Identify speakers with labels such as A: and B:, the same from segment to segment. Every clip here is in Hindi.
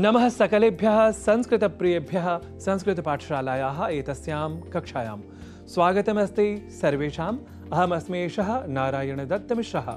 A: नमः सकलेभ्यः संस्कृतप्रियेभ्यः संस्कृतपाठशालायाः एतस्यां कक्षायां स्वागतमस्ति सर्वेषाम्। अहमस्मि एषः नारायणदत्तमिश्रः।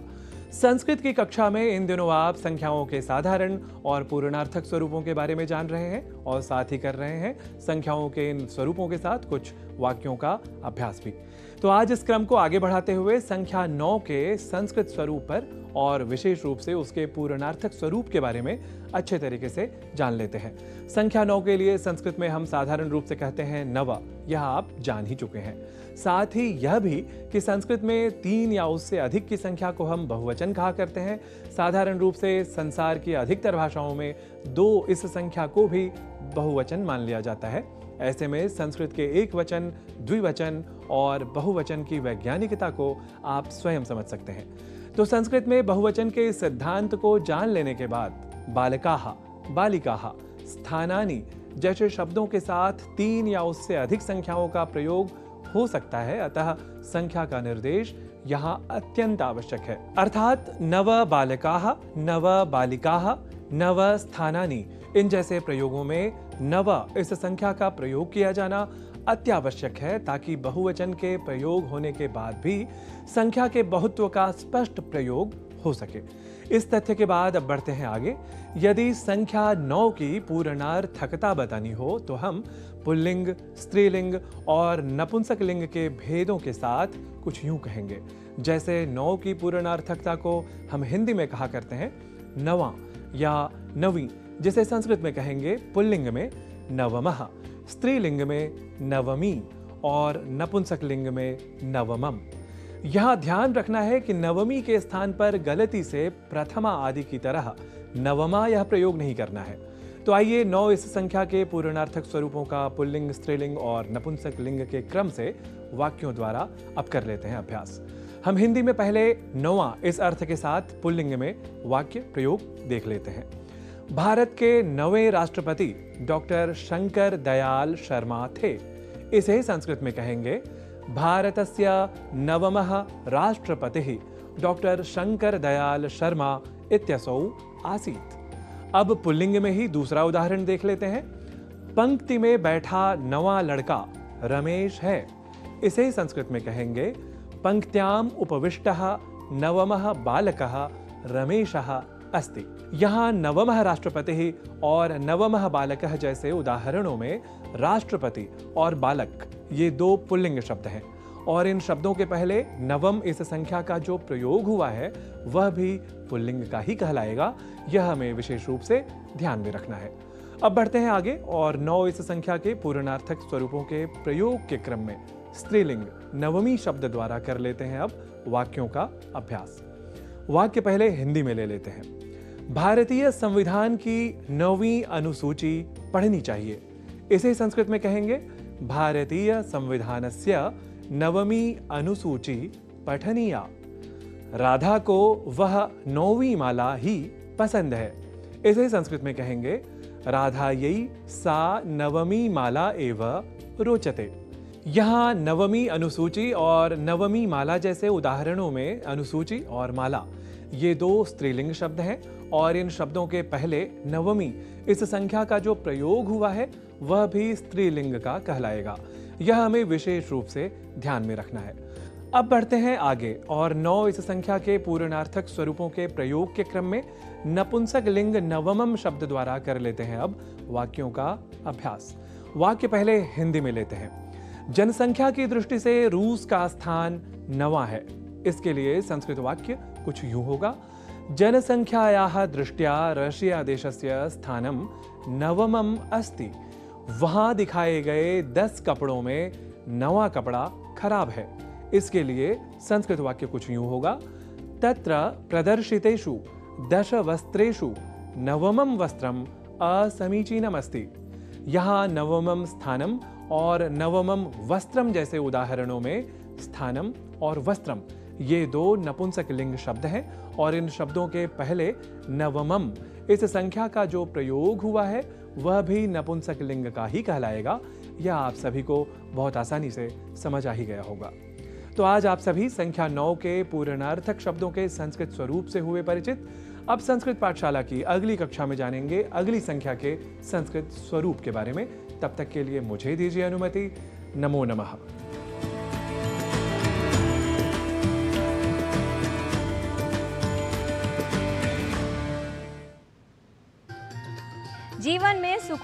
A: संस्कृत की कक्षा में इन दिनों आप संख्याओं के साधारण और पूर्णार्थक स्वरूपों के बारे में जान रहे हैं और साथ ही कर रहे हैं संख्याओं के इन स्वरूपों के साथ कुछ वाक्यों का अभ्यास भी। तो आज इस क्रम को आगे बढ़ाते हुए संख्या 9 के संस्कृत स्वरूप पर और विशेष रूप से उसके पूर्णार्थक स्वरूप के बारे में अच्छे तरीके से जान लेते हैं। संख्या 9 के लिए संस्कृत में हम साधारण रूप से कहते हैं नव, यह आप जान ही चुके हैं। साथ ही यह भी कि संस्कृत में 3 या उससे अधिक की संख्या को हम बहुवचन कहा करते हैं। साधारण रूप से संसार की अधिकतर भाषाओं में 2 इस संख्या को भी बहुवचन मान लिया जाता है। ऐसे में संस्कृत के एक वचन, द्विवचन और बहुवचन की वैज्ञानिकता को आप स्वयं समझ सकते हैं। तो संस्कृत में बहुवचन के सिद्धांत को जान लेने के बाद बालकाः, बालिकाः, स्थानानि जैसे शब्दों के साथ 3 या उससे अधिक संख्याओं का प्रयोग हो सकता है। अतः संख्या का निर्देश यहाँ अत्यंत आवश्यक है। अर्थात नव बालकाः, नव बालिकाः, नव स्थानानि, इन जैसे प्रयोगों में नव इस संख्या का प्रयोग किया जाना अत्यावश्यक है ताकि बहुवचन के प्रयोग होने के बाद भी संख्या के बहुत्व का स्पष्ट प्रयोग हो सके। इस तथ्य के बाद अब बढ़ते हैं आगे। यदि संख्या 9 की पूर्णार्थकता बतानी हो तो हम पुल्लिंग, स्त्रीलिंग और नपुंसक लिंग के भेदों के साथ कुछ यूं कहेंगे। जैसे 9 की पूर्णार्थकता को हम हिंदी में कहा करते हैं नवा या नवी, जिसे संस्कृत में कहेंगे पुल्लिंग में नवमः, स्त्रीलिंग में नवमी और नपुंसक लिंग में नवमम। यहां ध्यान रखना है कि नवमी के स्थान पर गलती से प्रथमा आदि की तरह नवमा यह प्रयोग नहीं करना है। तो आइए 9 इस संख्या के पूर्णार्थक स्वरूपों का पुल्लिंग, स्त्रीलिंग और नपुंसक लिंग के क्रम से वाक्यों द्वारा अब कर लेते हैं अभ्यास। हम हिंदी में पहले नौवां इस अर्थ के साथ पुल्लिंग में वाक्य प्रयोग देख लेते हैं। भारत के 9वें राष्ट्रपति डॉक्टर शंकर दयाल शर्मा थे। इसे संस्कृत में कहेंगे भारतस्य नवमः राष्ट्रपतिः डॉक्टर शंकर दयाल शर्मा इत्यसौ आसीत्। अब पुल्लिंग में ही दूसरा उदाहरण देख लेते हैं। पंक्ति में बैठा नवा लड़का रमेश है। इसे संस्कृत में कहेंगे पंक्त्याम उपविष्टः नवमः बालकः रमेशः अस्ति। यहाँ नवमः राष्ट्रपति और नवमः बालकः जैसे उदाहरणों में राष्ट्रपति और बालक ये 2 पुल्लिंग शब्द हैं और इन शब्दों के पहले नवम इस संख्या का जो प्रयोग हुआ है वह भी पुल्लिंग का ही कहलाएगा। यह हमें विशेष रूप से ध्यान में रखना है। अब बढ़ते हैं आगे और 9 इस संख्या के पूर्णार्थक स्वरूपों के प्रयोग के क्रम में स्त्रीलिंग नवमी शब्द द्वारा कर लेते हैं अब वाक्यों का अभ्यास। वाक्य पहले हिंदी में ले लेते हैं। भारतीय संविधान की 9वीं अनुसूची पढ़नी चाहिए। इसे संस्कृत में कहेंगे भारतीय संविधानस्य 9वीं अनुसूची पठनीया। राधा को वह 9वीं माला ही पसंद है। इसे संस्कृत में कहेंगे राधायै सा 9वीं माला एव रोचते। यहाँ 9वीं अनुसूची और 9वीं माला जैसे उदाहरणों में अनुसूची और माला ये 2 स्त्रीलिंग शब्द हैं और इन शब्दों के पहले नवमी इस संख्या का जो प्रयोग हुआ है वह भी स्त्रीलिंग का कहलाएगा। यह हमें विशेष रूप से ध्यान में रखना है। अब बढ़ते हैं आगे और 9 इस संख्या के पूर्णार्थक स्वरूपों के प्रयोग के क्रम में नपुंसक लिंग नवमम शब्द द्वारा कर लेते हैं अब वाक्यों का अभ्यास। वाक्य पहले हिंदी में लेते हैं। जनसंख्या की दृष्टि से रूस का स्थान 9वां है। इसके लिए संस्कृत वाक्य कुछ यूं होगा। जनसंख्यायाः दृष्ट्या रशिया देशस्य स्थानम 9वम अस्ति। वहां दिखाए गए 10 कपड़ों में 9वां कपड़ा खराब है। इसके लिए संस्कृत वाक्य कुछ यूं होगा। तत्र प्रदर्शितेषु 10 वस्त्रेषु 9वम वस्त्रम असमीचीनम अस्ति। यहाँ 9वम स्थानम और 9वम वस्त्रम जैसे उदाहरणों में स्थानम और वस्त्रम ये 2 नपुंसक लिंग शब्द हैं और इन शब्दों के पहले नवमम इस संख्या का जो प्रयोग हुआ है वह भी नपुंसक लिंग का ही कहलाएगा। यह आप सभी को बहुत आसानी से समझ आ ही गया होगा। तो आज आप सभी संख्या 9 के पूर्णार्थक शब्दों के संस्कृत स्वरूप से हुए परिचित। अब संस्कृत पाठशाला की अगली कक्षा में जानेंगे अगली संख्या के संस्कृत स्वरूप के बारे में। तब तक के लिए मुझे दीजिए अनुमति। नमो नमः।
B: जीवन में सुख